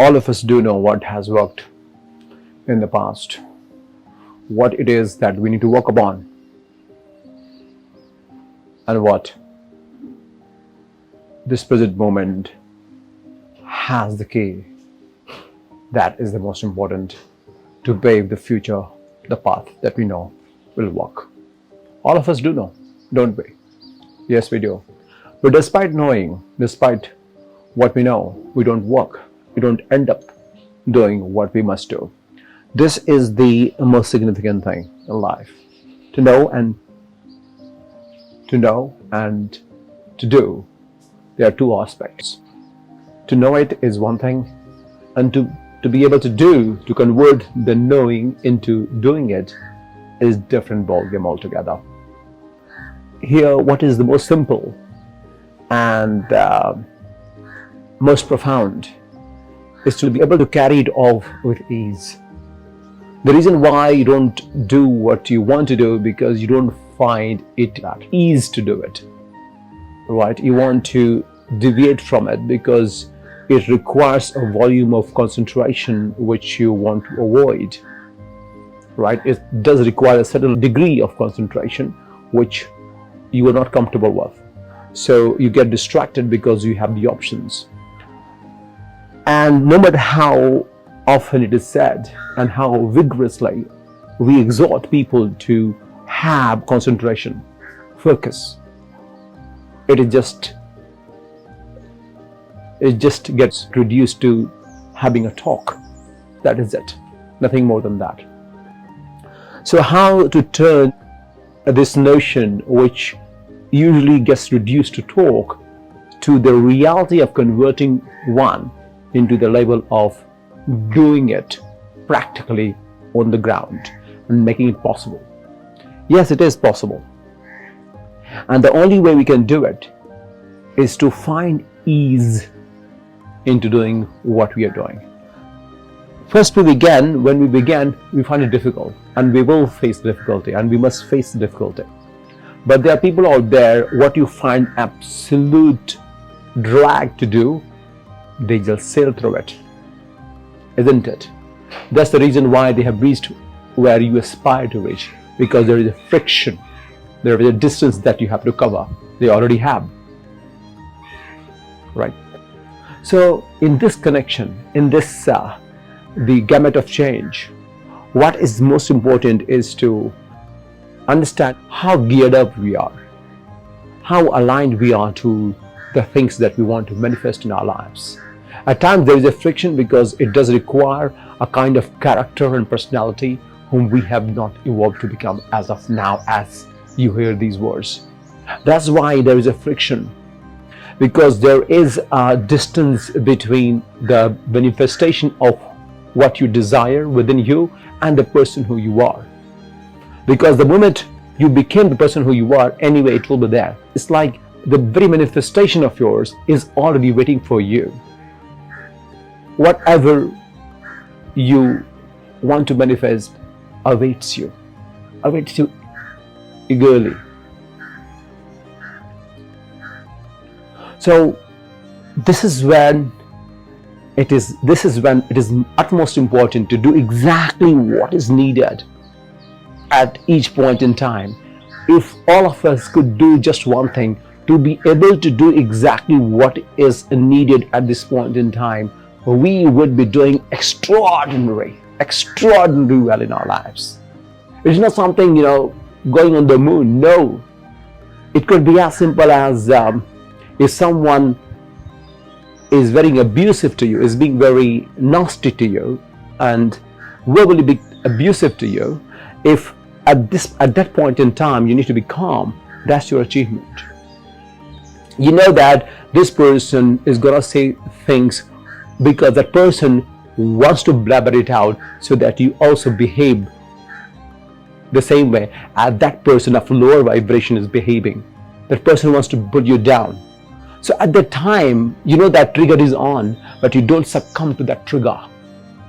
All of us do know what has worked in the past, what it is that we need to work upon, and what this present moment has the key that is the most important to pave the future, the path that we know will work. All of us do know, don't we? Yes, we do. But despite knowing, despite what we know, we don't work. We don't end up doing what we must do. This is the most significant thing in life. To know and to do. There are two aspects. To know it is one thing, and to be able to do, to convert the knowing into doing it, is different ballgame altogether. Here, what is the most simple and most profound is to be able to carry it off with ease. The reason why you don't do what you want to do because you don't find it at ease to do it, right? You want to deviate from it because it requires a volume of concentration which you want to avoid, right? It does require a certain degree of concentration which you are not comfortable with. So you get distracted because you have the options. And no matter how often it is said and how vigorously we exhort people to have concentration, focus, it just gets reduced to having a talk. That is it, nothing more than that. So how to turn this notion, which usually gets reduced to talk, to the reality of converting one into the level of doing it practically on the ground and making it possible. Yes, it is possible. And the only way we can do it is to find ease into doing what we are doing. First, when we begin, we find it difficult, and we will face difficulty, and we must face difficulty. But there are people out there, what you find absolute drag to do, they just sail through it, isn't it? That's the reason why they have reached where you aspire to reach, because there is a friction, there is a distance that you have to cover. They already have, right? So in this connection, in this the gamut of change, what is most important is to understand how geared up we are, how aligned we are to the things that we want to manifest in our lives. At times there is a friction because it does require a kind of character and personality whom we have not evolved to become as of now, as you hear these words. That's why there is a friction, because there is a distance between the manifestation of what you desire within you and the person who you are. Because the moment you became the person who you are, anyway, it will be there. It's like the very manifestation of yours is already waiting for you. Whatever you want to manifest awaits you eagerly. So this is when it is utmost important to do exactly what is needed at each point in time. If all of us could do just one thing, to be able to do exactly what is needed at this point in time, we would be doing extraordinary well in our lives. It's not something, going on the moon. No, it could be as simple as if someone is very abusive to you, is being very nasty to you and verbally be abusive to you, if at that point in time you need to be calm, that's your achievement. You know that this person is gonna say things because that person wants to blabber it out so that you also behave the same way as that person of lower vibration is behaving. That person wants to put you down. So at that time, you know that trigger is on, but you don't succumb to that trigger.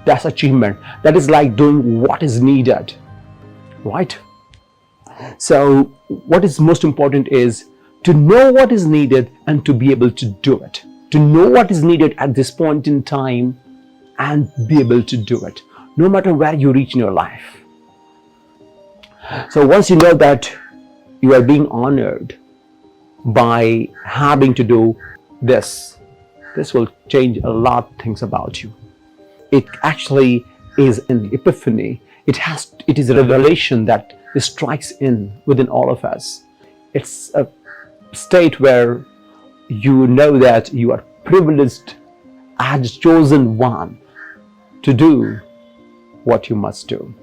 That's achievement. That is like doing what is needed, right? So what is most important is to know what is needed and to be able to do it. To know what is needed at this point in time and be able to do it, no matter where you reach in your life. So once you know that you are being honored by having to do this, this will change a lot of things about you. It actually is an epiphany. It is a revelation that strikes in within all of us. It's a state where you know that you are privileged as chosen one to do what you must do.